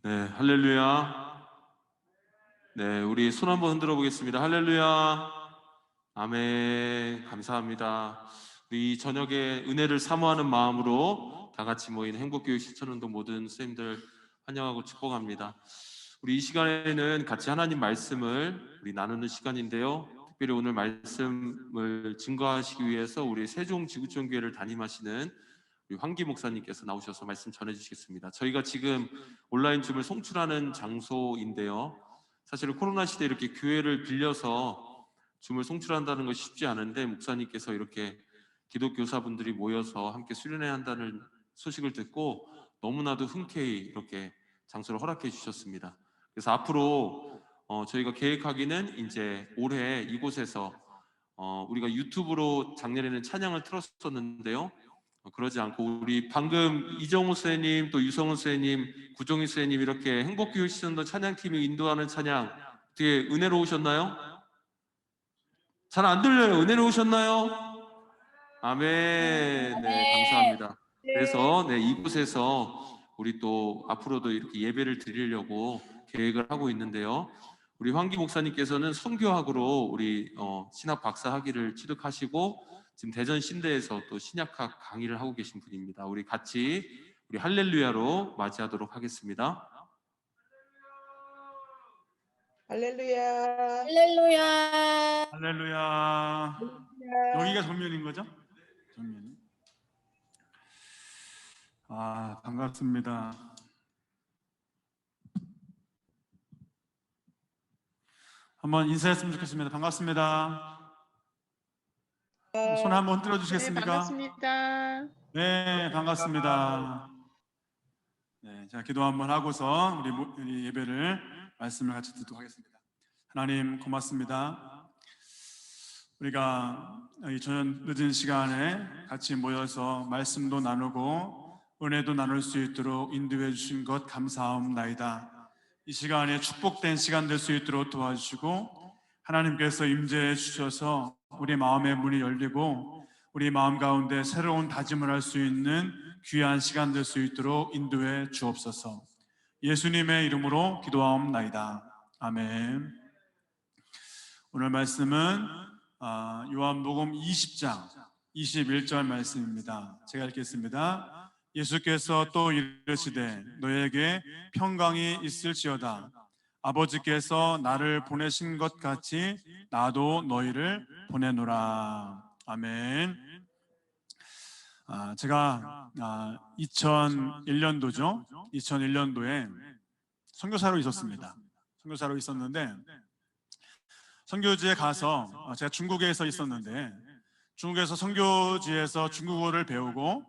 네, 할렐루야. 네, 우리 손 한번 흔들어 보겠습니다. 할렐루야. 아멘. 감사합니다. 우리 저녁에 은혜를 사모하는 마음으로 다 같이 모인 행복교육 실천운동 모든 선생님들 환영하고 축복합니다. 우리 이 시간에는 같이 하나님 말씀을 우리 나누는 시간인데요. 특별히 오늘 말씀을 증거하시기 위해서 우리 세종지구촌교회를 담임하시는 우리 황기 목사님께서 나오셔서 말씀 전해주시겠습니다. 저희가 지금 온라인 줌을 송출하는 장소인데요. 사실 코로나 시대에 이렇게 교회를 빌려서 줌을 송출한다는 것이 쉽지 않은데 목사님께서 이렇게 기독교사분들이 모여서 함께 수련회야 한다는 소식을 듣고 너무나도 흔쾌히 이렇게 장소를 허락해 주셨습니다. 그래서 앞으로 저희가 계획하기는 이제 올해 이곳에서 우리가 유튜브로 작년에는 찬양을 틀었었는데요. 그러지 않고 우리 방금 이정우 선생님 또 유성훈 선생님 구종희 선생님 이렇게 행복교육 시즌도 찬양팀이 인도하는 찬양 어떻게 은혜로우셨나요? 잘 안 들려요. 은혜로우셨나요? 아멘. 네, 감사합니다. 그래서 이곳에서 우리 또 앞으로도 이렇게 예배를 드리려고 계획을 하고 있는데요. 우리 황기 목사님께서는 선교학으로 우리 신학 박사 학위를 취득하시고 지금 대전 신대에서 또 신약학 강의를 하고 계신 분입니다. 우리 같이 우리 할렐루야로 맞이하도록 하겠습니다. 할렐루야. 할렐루야. 할렐루야. 여기가 정면인 거죠? 정면. 반갑습니다. 한번 인사했으면 좋겠습니다. 반갑습니다. 손 한번 흔들어 주시겠습니까? 네, 반갑습니다. 네, 반갑습니다. 네, 자 기도 한번 하고서 우리 예배를 말씀을 같이 듣도록 하겠습니다. 하나님 고맙습니다. 우리가 이 저녁 늦은 시간에 같이 모여서 말씀도 나누고 은혜도 나눌 수 있도록 인도해 주신 것 감사합니다. 이 시간에 축복된 시간 될 수 있도록 도와주시고 하나님께서 임재해 주셔서 우리 마음의 문이 열리고 우리 마음 가운데 새로운 다짐을 할 수 있는 귀한 시간 될 수 있도록 인도해 주옵소서. 예수님의 이름으로 기도하옵나이다. 아멘. 오늘 말씀은 요한복음 20장 21절 말씀입니다. 제가 읽겠습니다. 예수께서 또 이르시되 너에게 평강이 있을지어다. 아버지께서 나를 보내신 것 같이 나도 너희를 보내노라. 아멘. 제가 2001년도죠. 2001년도에 선교사로 있었습니다. 선교사로 있었는데 선교지에 가서 제가 중국에서 있었는데 중국에서 선교지에서 중국어를 배우고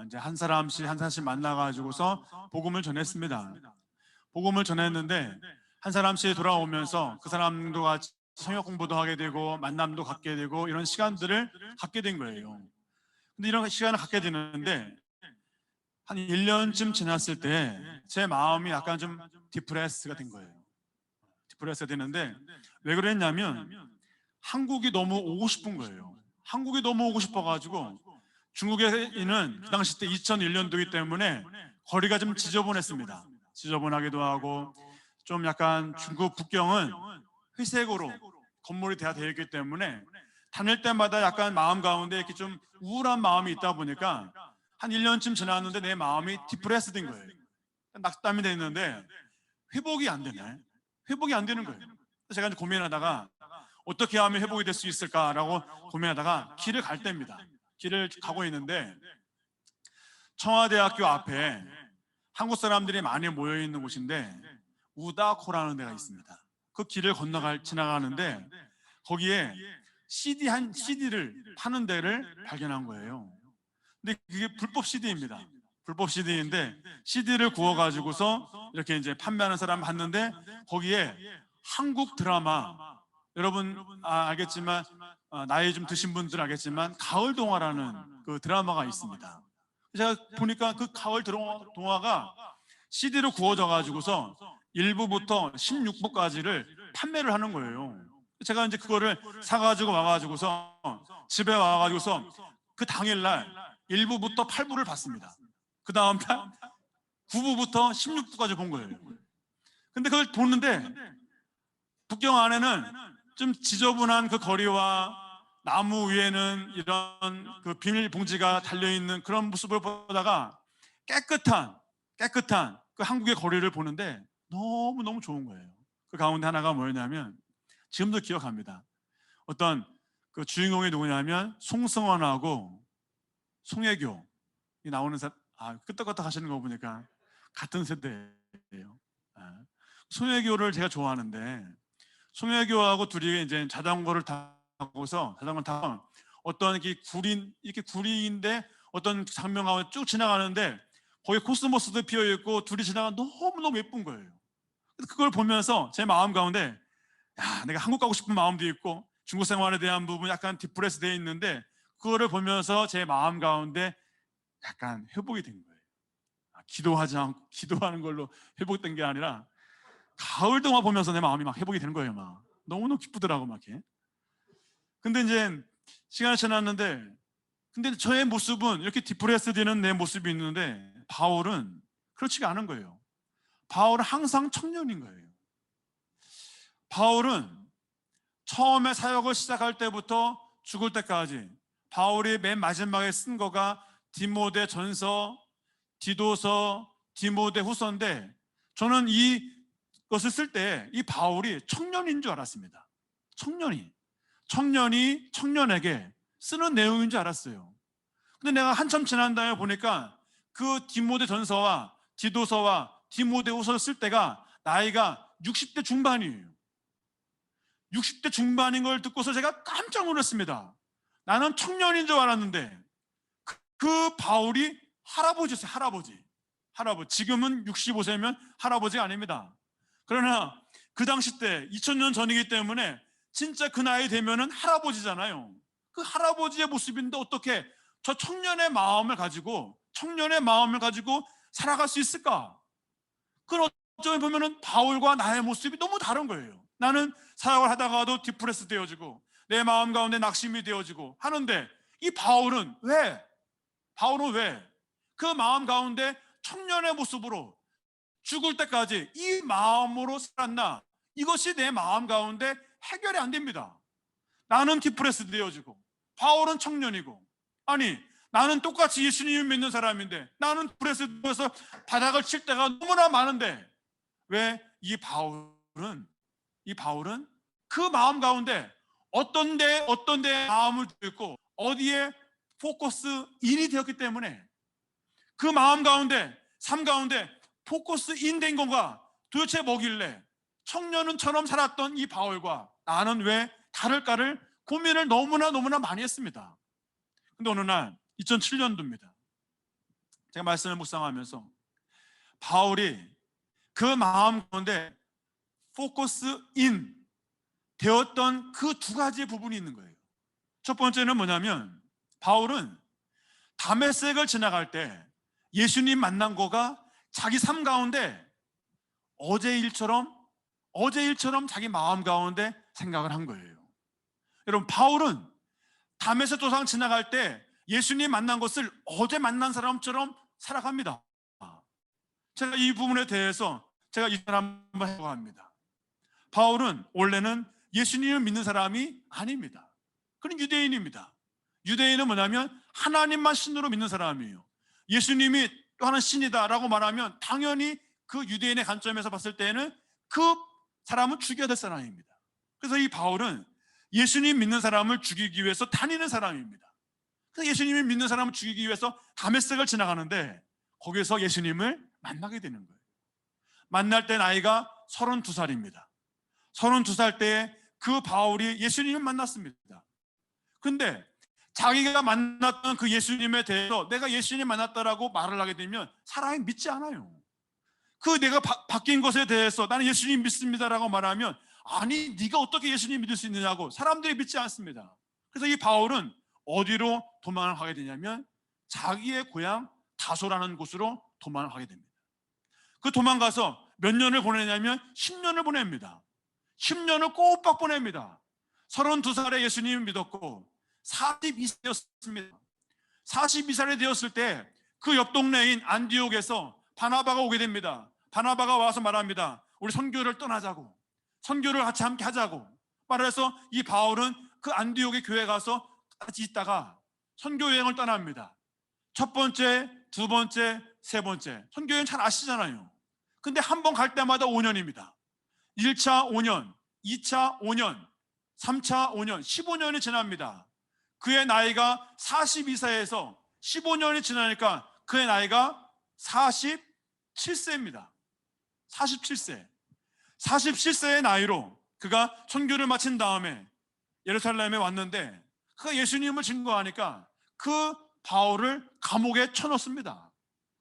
이제 한 사람씩 만나가지고서 복음을 전했습니다. 복음을 전했는데 한 사람씩 돌아오면서 그 사람도 같이 성역 공부도 하게 되고 만남도 갖게 되고 이런 시간들을 갖게 된 거예요. 근데 이런 시간을 갖게 되는데 한 1년쯤 지났을 때 제 마음이 약간 좀 디프레스가 된 거예요. 디프레스가 되는데 왜 그랬냐면 한국이 너무 오고 싶은 거예요. 한국이 너무 오고 싶어가지고 중국에 있는 그 당시 때 2001년도이기 때문에 거리가 좀 지저분했습니다. 지저분하기도 하고 좀 약간 중국 북경은 회색으로 건물이 다 되어 있기 때문에 다닐 때마다 약간 마음 가운데 이렇게 좀 우울한 마음이 있다 보니까 한 1년쯤 지났는데 내 마음이 디프레스 된 거예요. 낙담이 돼 있는데 회복이 안 되네. 회복이 안 되는 거예요. 제가 이제 고민하다가 어떻게 하면 회복이 될 수 있을까라고 고민하다가 길을 갈 때입니다. 길을 가고 있는데 청와대학교 앞에 한국 사람들이 많이 모여 있는 곳인데 우다코라는 데가 있습니다. 그 길을 지나가는데 거기에 CD를 파는 데를 발견한 거예요. 근데 그게 불법 CD입니다. 불법 CD인데 CD를 구워가지고서 이렇게 이제 판매하는 사람 봤는데 거기에 한국 드라마, 여러분 알겠지만 나이 좀 드신 분들 알겠지만 가을동화라는 그 드라마가 있습니다. 제가 보니까 그 가을동화가 CD로 구워져 가지고서 1부부터 16부까지를 판매를 하는 거예요. 제가 이제 그거를 사가지고 와가지고서 집에 와가지고서 그 당일날 1부부터 8부를 봤습니다. 그 다음 날 9부부터 16부까지 본 거예요. 근데 그걸 보는데 북경 안에는 좀 지저분한 그 거리와 나무 위에는 이런 그 비닐봉지가 달려있는 그런 모습을 보다가 깨끗한 그 한국의 거리를 보는데 너무너무 좋은 거예요. 그 가운데 하나가 뭐였냐면, 지금도 기억합니다. 어떤 그 주인공이 누구냐면 송승헌하고 송혜교 나오는 끄떡끄떡 하시는 거 보니까 같은 세대예요. 송혜교를 제가 좋아하는데, 송혜교하고 둘이 이제 자전거를 타고서 어떤 이렇게 구리인데 어떤 장면 가운데 쭉 지나가는데 거기 코스모스도 피어 있고 둘이 지나가 너무너무 예쁜 거예요. 그걸 보면서 제 마음 가운데, 야, 내가 한국 가고 싶은 마음도 있고 중국 생활에 대한 부분 약간 디프레스 되어 있는데, 그거를 보면서 제 마음 가운데 약간 회복이 된 거예요. 기도하지 않고 기도하는 걸로 회복된 게 아니라 가을 동화 보면서 내 마음이 막 회복이 되는 거예요. 막 너무너무 기쁘더라고 막 이렇게. 근데 이제 시간이 지났는데, 근데 저의 모습은 이렇게 디프레스 되는 내 모습이 있는데 바울은 그렇지가 않은 거예요. 바울은 항상 청년인 거예요. 바울은 처음에 사역을 시작할 때부터 죽을 때까지 바울이 맨 마지막에 쓴 거가 디모데전서, 디도서, 디모데후서인데, 저는 이것을 쓸 때 이 바울이 청년인 줄 알았습니다. 청년이 청년에게 쓰는 내용인 줄 알았어요. 근데 내가 한참 지난 다음에 보니까 그 디모데전서와 디도서와 디모데후서를 쓸 때가 나이가 60대 중반이에요. 60대 중반인 걸 듣고서 제가 깜짝 놀랐습니다. 나는 청년인 줄 알았는데 그 바울이 할아버지였어요. 할아버지. 지금은 65세면 할아버지가 아닙니다. 그러나 그 당시 때 2000년 전이기 때문에 진짜 그 나이 되면은 할아버지잖아요. 그 할아버지의 모습인데 어떻게 저 청년의 마음을 가지고 살아갈 수 있을까? 그건 어쩌면 보면은 바울과 나의 모습이 너무 다른 거예요. 나는 사역을 하다가도 디프레스 되어지고 내 마음 가운데 낙심이 되어지고 하는데, 이 바울은 왜 그 마음 가운데 청년의 모습으로 죽을 때까지 이 마음으로 살았나? 이것이 내 마음 가운데 해결이 안 됩니다. 나는 디프레스 되어지고 바울은 청년이고, 아니 나는 똑같이 예수님을 믿는 사람인데 나는 디프레스 되어서 바닥을 칠 때가 너무나 많은데 왜 이 바울은 그 마음 가운데 어떤 데 마음을 두고 어디에 포커스 인이 되었기 때문에 그 마음 가운데 삶 가운데 포커스 인 된 건가? 도대체 뭐길래 청년은처럼 살았던 이 바울과 나는 왜 다를까를 고민을 너무나 많이 했습니다. 근데 어느 날 2007년도입니다. 제가 말씀을 묵상하면서 바울이 그 마음 가운데 포커스 인 되었던 그 두 가지의 부분이 있는 거예요. 첫 번째는 뭐냐면, 바울은 다메섹을 지나갈 때 예수님 만난 거가 자기 삶 가운데 어제 일처럼 자기 마음 가운데 생각을 한 거예요. 여러분, 바울은 다메섹 도상 지나갈 때 예수님 만난 것을 어제 만난 사람처럼 살아갑니다. 제가 이 부분에 대해서 제가 이 사람 한번 해보고 합니다. 바울은 원래는 예수님을 믿는 사람이 아닙니다. 그는 유대인입니다. 유대인은 뭐냐면 하나님만 신으로 믿는 사람이에요. 예수님이 또 하나는 신이다라고 말하면 당연히 그 유대인의 관점에서 봤을 때는 그 사람은 죽여야 될 사람입니다. 그래서 이 바울은 예수님 믿는 사람을 죽이기 위해서 다니는 사람입니다. 그래서 예수님을 믿는 사람을 죽이기 위해서 다메섹을 지나가는데 거기서 예수님을 만나게 되는 거예요. 만날 때 나이가 32살입니다. 32살 때에 그 바울이 예수님을 만났습니다. 근데 자기가 만났던 그 예수님에 대해서 내가 예수님 만났다라고 말을 하게 되면 사람이 믿지 않아요. 그 내가 바뀐 것에 대해서 나는 예수님 믿습니다라고 말하면, 아니 네가 어떻게 예수님 믿을 수 있느냐고 사람들이 믿지 않습니다. 그래서 이 바울은 어디로 도망을 가게 되냐면 자기의 고향 다소라는 곳으로 도망을 가게 됩니다. 그 도망가서 몇 년을 보내냐면 10년을 보냅니다. 10년을 꼬박 보냅니다. 32살에 예수님을 믿었고 42세였습니다. 42살이 되었을 때 그 옆 동네인 안디옥에서 바나바가 오게 됩니다. 바나바가 와서 말합니다. 우리 선교를 떠나자고, 선교를 같이 함께 하자고 말해서 이 바울은 그 안디옥의 교회에 가서 같이 있다가 선교 여행을 떠납니다. 첫 번째, 두 번째, 세 번째. 선교 여행 잘 아시잖아요. 근데 한 번 갈 때마다 5년입니다. 1차 5년, 2차 5년, 3차 5년, 15년이 지납니다. 그의 나이가 42세에서 15년이 지나니까 그의 나이가 47세입니다. 47세. 47세의 나이로 그가 선교를 마친 다음에 예루살렘에 왔는데 그가 예수님을 증거하니까 그 바울을 감옥에 쳐넣습니다.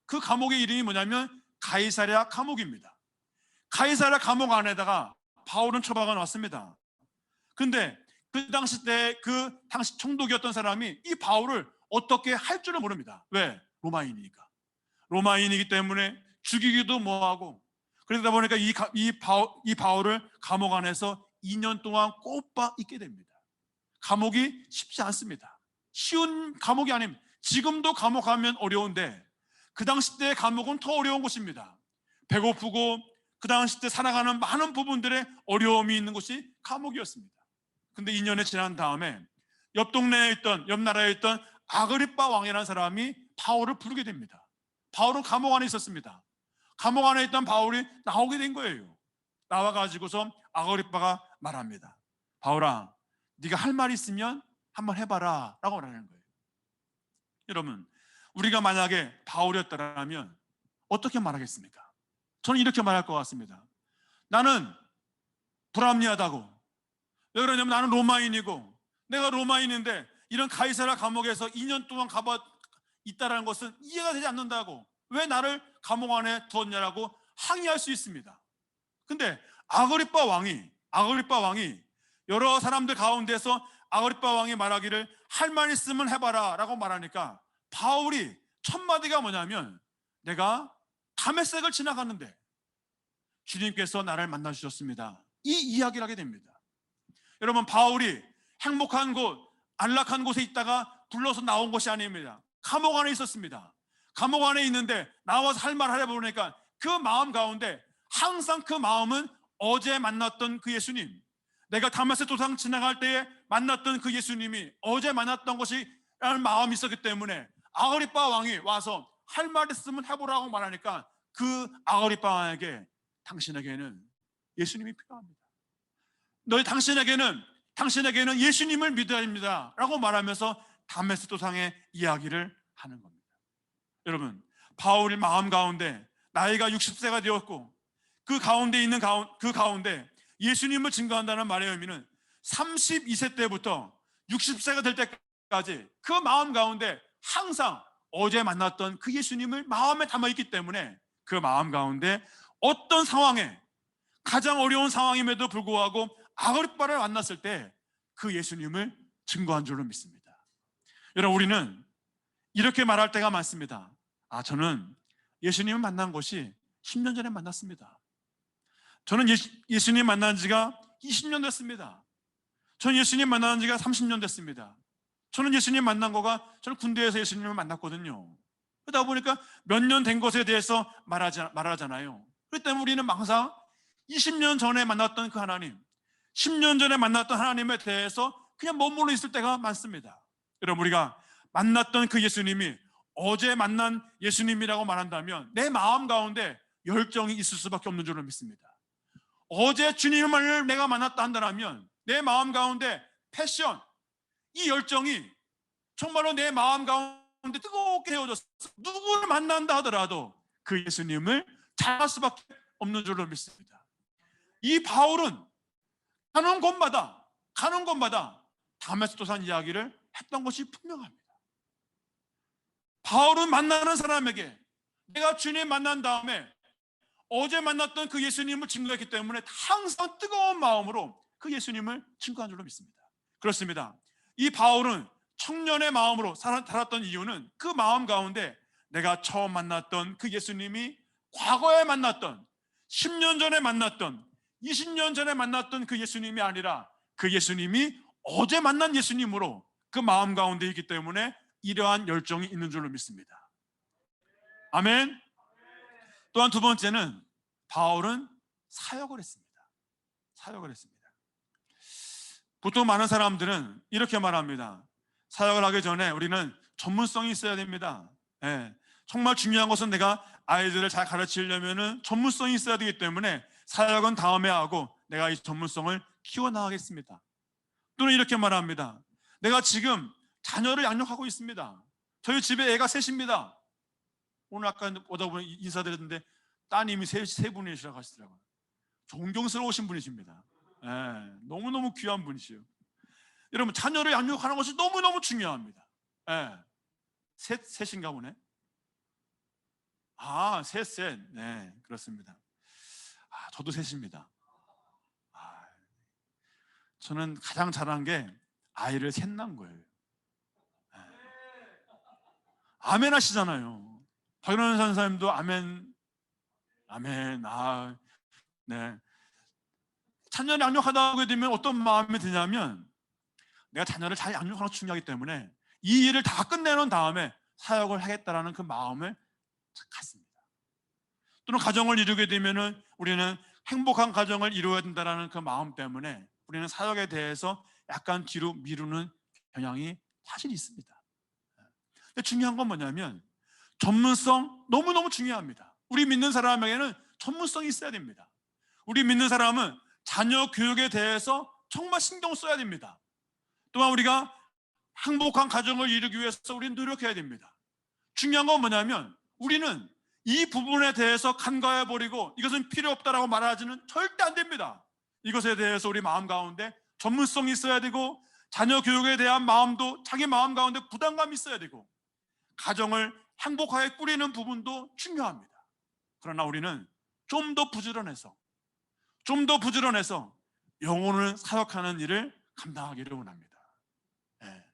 그 감옥의 이름이 뭐냐면 가이사랴 감옥입니다. 가이사랴 감옥 안에다가 바울은 처박아 놨습니다. 근데 그 당시 총독이었던 사람이 이 바울을 어떻게 할 줄을 모릅니다. 왜? 로마인이니까. 로마인이기 때문에 죽이기도 뭐하고, 그러다 보니까 이 바울을 감옥 안에서 2년 동안 꼬박 있게 됩니다. 감옥이 쉽지 않습니다. 쉬운 감옥이 아닙니다. 지금도 감옥 가면 어려운데 그 당시 때 감옥은 더 어려운 곳입니다. 배고프고 그 당시 때 살아가는 많은 부분들의 어려움이 있는 곳이 감옥이었습니다. 근데 2년이 지난 다음에 옆 나라에 있던 아그리빠 왕이라는 사람이 바울을 부르게 됩니다. 바울은 감옥 안에 있었습니다. 감옥 안에 있던 바울이 나오게 된 거예요. 나와가지고서 아그리빠가 말합니다. 바울아, 네가 할 말 있으면 한번 해봐라 라고 말하는 거예요. 여러분, 우리가 만약에 바울이었다면 어떻게 말하겠습니까? 저는 이렇게 말할 것 같습니다. 나는 불합리하다고. 왜 그러냐면 나는 로마인이고, 내가 로마인인데 이런 가이사랴 감옥에서 2년 동안 있다라는 것은 이해가 되지 않는다고, 왜 나를 감옥 안에 두었냐라고 항의할 수 있습니다. 근데 아그리빠 왕이 여러 사람들 가운데서 아그리빠 왕이 말하기를 할 말 있으면 해봐라 라고 말하니까 바울이 첫 마디가 뭐냐면, 내가 다메섹을 지나가는데 주님께서 나를 만나 주셨습니다. 이 이야기를 하게 됩니다. 여러분, 바울이 행복한 곳, 안락한 곳에 있다가 불러서 나온 것이 아닙니다. 감옥 안에 있었습니다. 감옥 안에 있는데 나와서 할 말 하려 보니까 그 마음 가운데 항상 그 마음은 어제 만났던 그 예수님, 내가 다메섹 도상 지나갈 때에 만났던 그 예수님이 어제 만났던 것이라는 마음이 있었기 때문에 아그리빠 왕이 와서 할 말 있으면 해보라고 말하니까 그 아그리빠 왕에게 당신에게는 예수님이 필요합니다. 당신에게는 예수님을 믿어야 합니다 라고 말하면서 다메섹 도상의 이야기를 하는 겁니다. 여러분, 바울의 마음 가운데 나이가 60세가 되었고 그 가운데 있는 그 가운데 예수님을 증거한다는 말의 의미는 32세 때부터 60세가 될 때까지 그 마음 가운데 항상 어제 만났던 그 예수님을 마음에 담아있기 때문에 그 마음 가운데 어떤 상황에, 가장 어려운 상황임에도 불구하고 아그리빠를 만났을 때 그 예수님을 증거한 줄로 믿습니다. 여러분, 우리는 이렇게 말할 때가 많습니다. 저는 예수님을 만난 것이 10년 전에 만났습니다. 저는 예수님 만난 지가 20년 됐습니다. 저는 예수님 만난 지가 30년 됐습니다. 저는 예수님 만난 거가, 저는 군대에서 예수님을 만났거든요. 그러다 보니까 몇 년 된 것에 대해서 말하잖아요. 그렇기 때문에 우리는 항상 20년 전에 만났던 그 하나님, 10년 전에 만났던 하나님에 대해서 그냥 머물러 있을 때가 많습니다. 여러분, 우리가 만났던 그 예수님이 어제 만난 예수님이라고 말한다면 내 마음 가운데 열정이 있을 수밖에 없는 줄로 믿습니다. 어제 주님을 내가 만났다 한다면 내 마음 가운데 패션, 이 열정이 정말로 내 마음 가운데 뜨겁게 헤어졌어. 누구를 만난다 하더라도 그 예수님을 잘할 수밖에 없는 줄로 믿습니다. 이 바울은 가는 곳마다 다메섹 도상 이야기를 했던 것이 분명합니다. 바울은 만나는 사람에게 내가 주님 만난 다음에 어제 만났던 그 예수님을 증거했기 때문에 항상 뜨거운 마음으로 그 예수님을 증거한 줄로 믿습니다. 그렇습니다. 이 바울은 청년의 마음으로 살았던 이유는 그 마음 가운데 내가 처음 만났던 그 예수님이 과거에 만났던, 10년 전에 만났던, 20년 전에 만났던 그 예수님이 아니라 그 예수님이 어제 만난 예수님으로 그 마음 가운데 있기 때문에 이러한 열정이 있는 줄로 믿습니다. 아멘. 또한 두 번째는 바울은 사역을 했습니다. 사역을 했습니다. 보통 많은 사람들은 이렇게 말합니다. 사역을 하기 전에 우리는 전문성이 있어야 됩니다. 예, 정말 중요한 것은 내가 아이들을 잘 가르치려면 전문성이 있어야 되기 때문에 사역은 다음에 하고 내가 이 전문성을 키워나가겠습니다. 또는 이렇게 말합니다. 내가 지금 자녀를 양육하고 있습니다. 저희 집에 애가 셋입니다. 오늘 아까 오다 보니 인사드렸는데 따님이 세 분이시라고 하시더라고요. 존경스러우신 분이십니다. 예, 너무너무 귀한 분이시요. 여러분, 자녀를 양육하는 것이 너무너무 중요합니다. 예, 셋인가 보네. 셋. 네, 그렇습니다. 저도 셋입니다. 저는 가장 잘한 게 아이를 셋 낳은 거예요. 예. 아멘 하시잖아요. 박연원 선생님도 아멘. 네. 자녀를 양육하다 보게 되면 어떤 마음이 드냐면 내가 자녀를 잘 양육하는 것이 중요하기 때문에 이 일을 다 끝내놓은 다음에 사역을 하겠다라는 그 마음을 갖습니다. 또는 가정을 이루게 되면은 우리는 행복한 가정을 이루어야 된다라는 그 마음 때문에 우리는 사역에 대해서 약간 뒤로 미루는 경향이 사실 있습니다. 근데 중요한 건 뭐냐면 전문성 너무너무 중요합니다. 우리 믿는 사람에게는 전문성이 있어야 됩니다. 우리 믿는 사람은 자녀 교육에 대해서 정말 신경 써야 됩니다. 또한 우리가 행복한 가정을 이루기 위해서 우리는 노력해야 됩니다. 중요한 건 뭐냐면 우리는 이 부분에 대해서 간과해버리고 이것은 필요 없다라고 말하지는 절대 안 됩니다. 이것에 대해서 우리 마음 가운데 전문성이 있어야 되고 자녀 교육에 대한 마음도 자기 마음 가운데 부담감이 있어야 되고 가정을 행복하게 꾸리는 부분도 중요합니다. 그러나 우리는 좀 더 부지런해서 영혼을 사역하는 일을 감당하기를 원합니다. 네.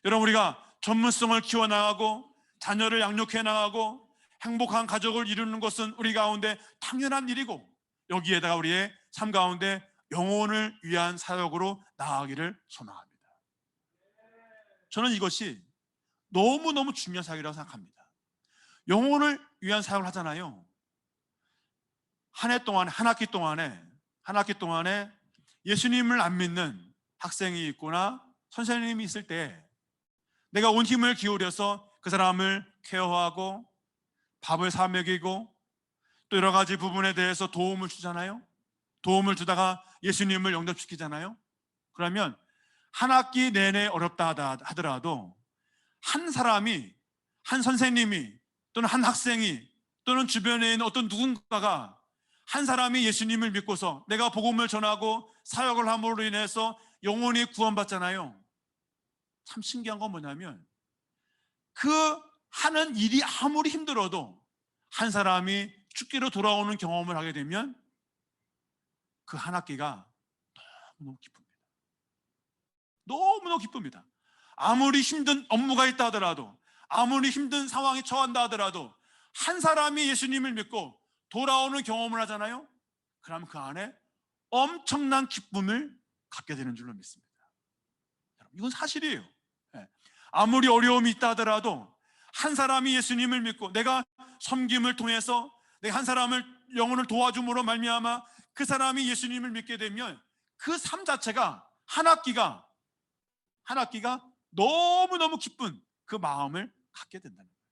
여러분, 우리가 전문성을 키워나가고 자녀를 양육해 나가고 행복한 가족을 이루는 것은 우리 가운데 당연한 일이고 여기에다가 우리의 삶 가운데 영혼을 위한 사역으로 나아가기를 소망합니다. 저는 이것이 너무너무 중요한 사역이라고 생각합니다. 영혼을 위한 사역을 하잖아요. 한 학기 동안에 예수님을 안 믿는 학생이 있거나 선생님이 있을 때 내가 온 힘을 기울여서 그 사람을 케어하고 밥을 사 먹이고 또 여러 가지 부분에 대해서 도움을 주잖아요. 도움을 주다가 예수님을 영접시키잖아요. 그러면 한 학기 내내 어렵다 하더라도 한 사람이, 한 선생님이 또는 한 학생이 또는 주변에 있는 어떤 누군가가 한 사람이 예수님을 믿고서 내가 복음을 전하고 사역을 함으로 인해서 영혼이 구원받잖아요. 참 신기한 건 뭐냐면 그 하는 일이 아무리 힘들어도 한 사람이 죽기로 돌아오는 경험을 하게 되면 그 한 학기가 너무너무 기쁩니다. 너무너무 기쁩니다. 아무리 힘든 업무가 있다 하더라도 아무리 힘든 상황에 처한다 하더라도 한 사람이 예수님을 믿고 돌아오는 경험을 하잖아요. 그럼 그 안에 엄청난 기쁨을 갖게 되는 줄로 믿습니다. 이건 사실이에요. 아무리 어려움이 있다 하더라도 한 사람이 예수님을 믿고 내가 섬김을 통해서 내가 한 사람을 영혼을 도와줌으로 말미암아 그 사람이 예수님을 믿게 되면 그 삶 자체가 한 학기가 너무너무 기쁜 그 마음을 갖게 된다는 거예요.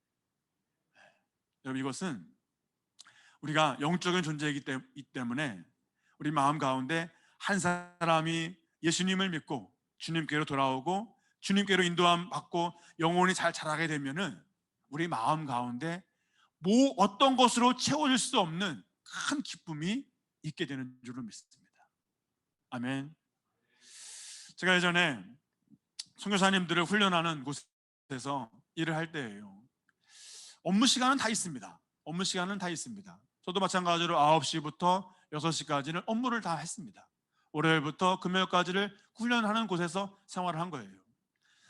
여러분, 이것은 우리가 영적인 존재이기 때문에 우리 마음 가운데 한 사람이 예수님을 믿고 주님께로 돌아오고 주님께로 인도함 받고 영혼이 잘 자라게 되면은 우리 마음 가운데 어떤 것으로 채워질 수 없는 큰 기쁨이 있게 되는 줄로 믿습니다. 아멘. 제가 예전에 선교사님들을 훈련하는 곳에서 일을 할 때예요. 업무 시간은 다 있습니다. 저도 마찬가지로 9시부터 6시까지는 업무를 다 했습니다. 월요일부터 금요일까지를 훈련하는 곳에서 생활을 한 거예요.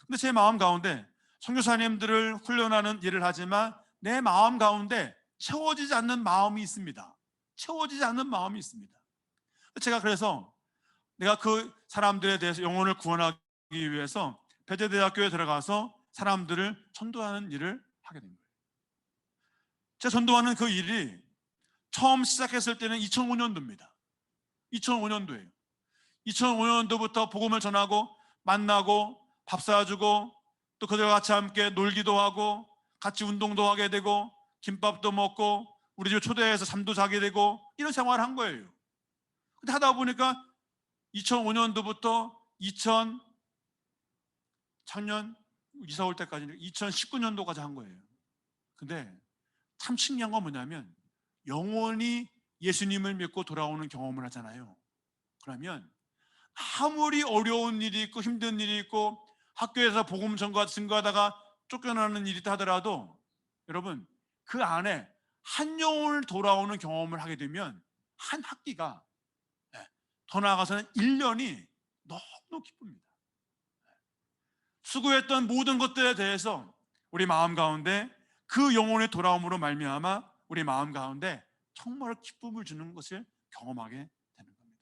근데 제 마음 가운데 선교사님들을 훈련하는 일을 하지만 내 마음 가운데 채워지지 않는 마음이 있습니다. 제가 그래서 내가 그 사람들에 대해서 영혼을 구원하기 위해서 배재대학교에 들어가서 사람들을 전도하는 일을 하게 된 거예요. 제가 전도하는 그 일이 처음 시작했을 때는 2005년도입니다. 2005년도예요. 2005년도부터 복음을 전하고 만나고 밥 사주고 또 그들과 같이 함께 놀기도 하고 같이 운동도 하게 되고 김밥도 먹고 우리 집 초대해서 잠도 자게 되고 이런 생활을 한 거예요. 근데 하다 보니까 2005년도부터 작년 이사 올 때까지 2019년도까지 한 거예요. 근데 참 신기한 건 뭐냐면 영원히 예수님을 믿고 돌아오는 경험을 하잖아요. 그러면 아무리 어려운 일이 있고 힘든 일이 있고 학교에서 복음 증거하다가 쫓겨나는 일이 있다 하더라도 여러분 그 안에 한 영혼을 돌아오는 경험을 하게 되면 한 학기가 더 나아가서는 1년이 너무 기쁩니다. 수고했던 모든 것들에 대해서 우리 마음 가운데 그 영혼의 돌아옴으로 말미암아 우리 마음 가운데 정말 기쁨을 주는 것을 경험하게 되는 겁니다.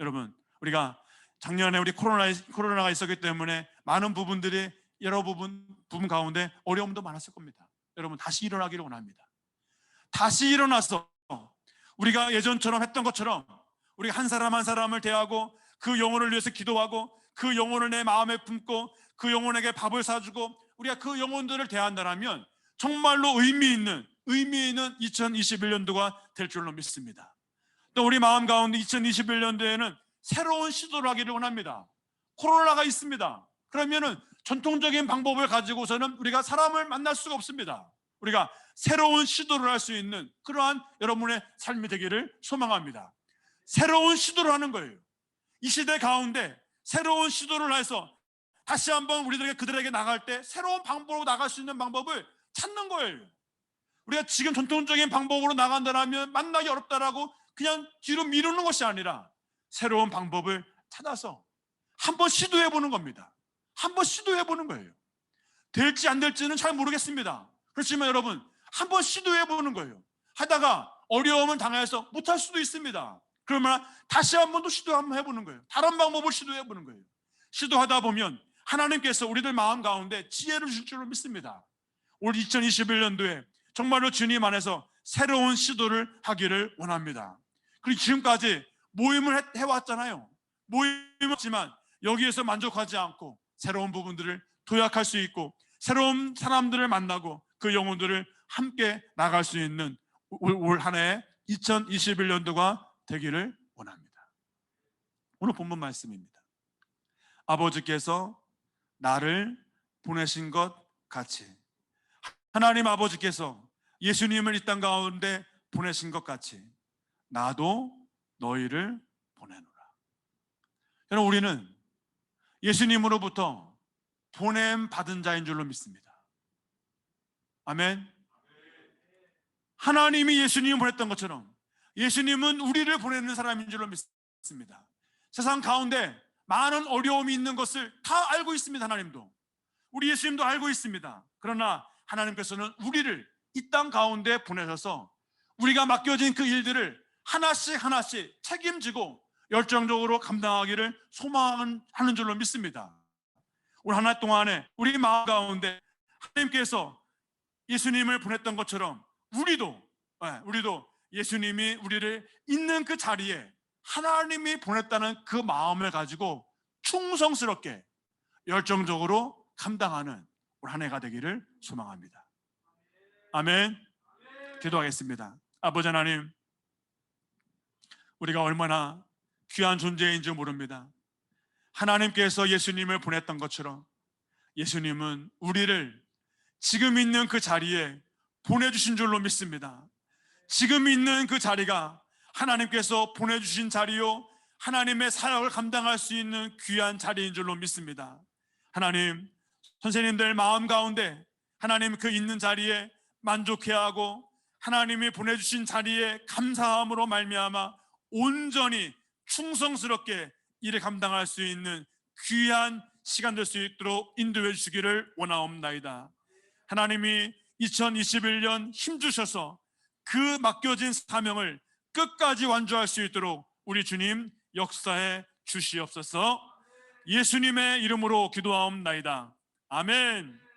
여러분 우리가 작년에 우리 코로나가 있었기 때문에 많은 부분들이 여러 부분 가운데 어려움도 많았을 겁니다. 여러분 다시 일어나기를 원합니다. 다시 일어나서 우리가 예전처럼 했던 것처럼 우리가 한 사람 한 사람을 대하고 그 영혼을 위해서 기도하고 그 영혼을 내 마음에 품고 그 영혼에게 밥을 사주고 우리가 그 영혼들을 대한다면 정말로 의미 있는 2021년도가 될 줄로 믿습니다. 또 우리 마음 가운데 2021년도에는 새로운 시도를 하기를 원합니다. 코로나가 있습니다. 그러면은 전통적인 방법을 가지고서는 우리가 사람을 만날 수가 없습니다. 우리가 새로운 시도를 할 수 있는 그러한 여러분의 삶이 되기를 소망합니다. 새로운 시도를 하는 거예요. 이 시대 가운데 새로운 시도를 해서 다시 한번 그들에게 나갈 때 새로운 방법으로 나갈 수 있는 방법을 찾는 거예요. 우리가 지금 전통적인 방법으로 나간다면 만나기 어렵다라고 그냥 뒤로 미루는 것이 아니라 새로운 방법을 찾아서 한번 시도해 보는 겁니다. 한번 시도해 보는 거예요. 될지 안 될지는 잘 모르겠습니다. 그렇지만 여러분 한번 시도해 보는 거예요. 하다가 어려움을 당해서 못할 수도 있습니다. 그러면 다시 한번 또 시도 한번 해보는 거예요. 다른 방법을 시도해 보는 거예요. 시도하다 보면 하나님께서 우리들 마음 가운데 지혜를 줄 줄로 믿습니다. 올 2021년도에 정말로 주님 안에서 새로운 시도를 하기를 원합니다. 그리고 지금까지 모임을 해왔잖아요. 모임을 했지만 여기에서 만족하지 않고 새로운 부분들을 도약할 수 있고 새로운 사람들을 만나고 그 영혼들을 함께 나갈 수 있는 올 한 해 2021년도가 되기를 원합니다. 오늘 본문 말씀입니다. 아버지께서 나를 보내신 것 같이 하나님 아버지께서 예수님을 이 땅 가운데 보내신 것 같이 나도 너희를 보내노라. 여러분 우리는 예수님으로부터 보냄 받은 자인 줄로 믿습니다. 아멘. 하나님이 예수님을 보냈던 것처럼 예수님은 우리를 보내는 사람인 줄로 믿습니다. 세상 가운데 많은 어려움이 있는 것을 다 알고 있습니다. 하나님도 우리 예수님도 알고 있습니다. 그러나 하나님께서는 우리를 이 땅 가운데 보내셔서 우리가 맡겨진 그 일들을 하나씩 책임지고 열정적으로 감당하기를 소망하는 줄로 믿습니다. 올 한 해 동안에 우리 마음 가운데 하나님께서 예수님을 보냈던 것처럼 우리도 예수님이 우리를 있는 그 자리에 하나님이 보냈다는 그 마음을 가지고 충성스럽게 열정적으로 감당하는 올 한 해가 되기를 소망합니다. 아멘. 기도하겠습니다. 아버지 하나님, 우리가 얼마나 귀한 존재인 줄 모릅니다. 하나님께서 예수님을 보냈던 것처럼 예수님은 우리를 지금 있는 그 자리에 보내주신 줄로 믿습니다. 지금 있는 그 자리가 하나님께서 보내주신 자리요 하나님의 사역을 감당할 수 있는 귀한 자리인 줄로 믿습니다. 하나님, 선생님들 마음 가운데 하나님 그 있는 자리에 만족해하고 하나님이 보내주신 자리에 감사함으로 말미암아 온전히 충성스럽게 일을 감당할 수 있는 귀한 시간 될 수 있도록 인도해 주시기를 원하옵나이다. 하나님이 2021년 힘주셔서 그 맡겨진 사명을 끝까지 완주할 수 있도록 우리 주님 역사해 주시옵소서. 예수님의 이름으로 기도하옵나이다. 아멘.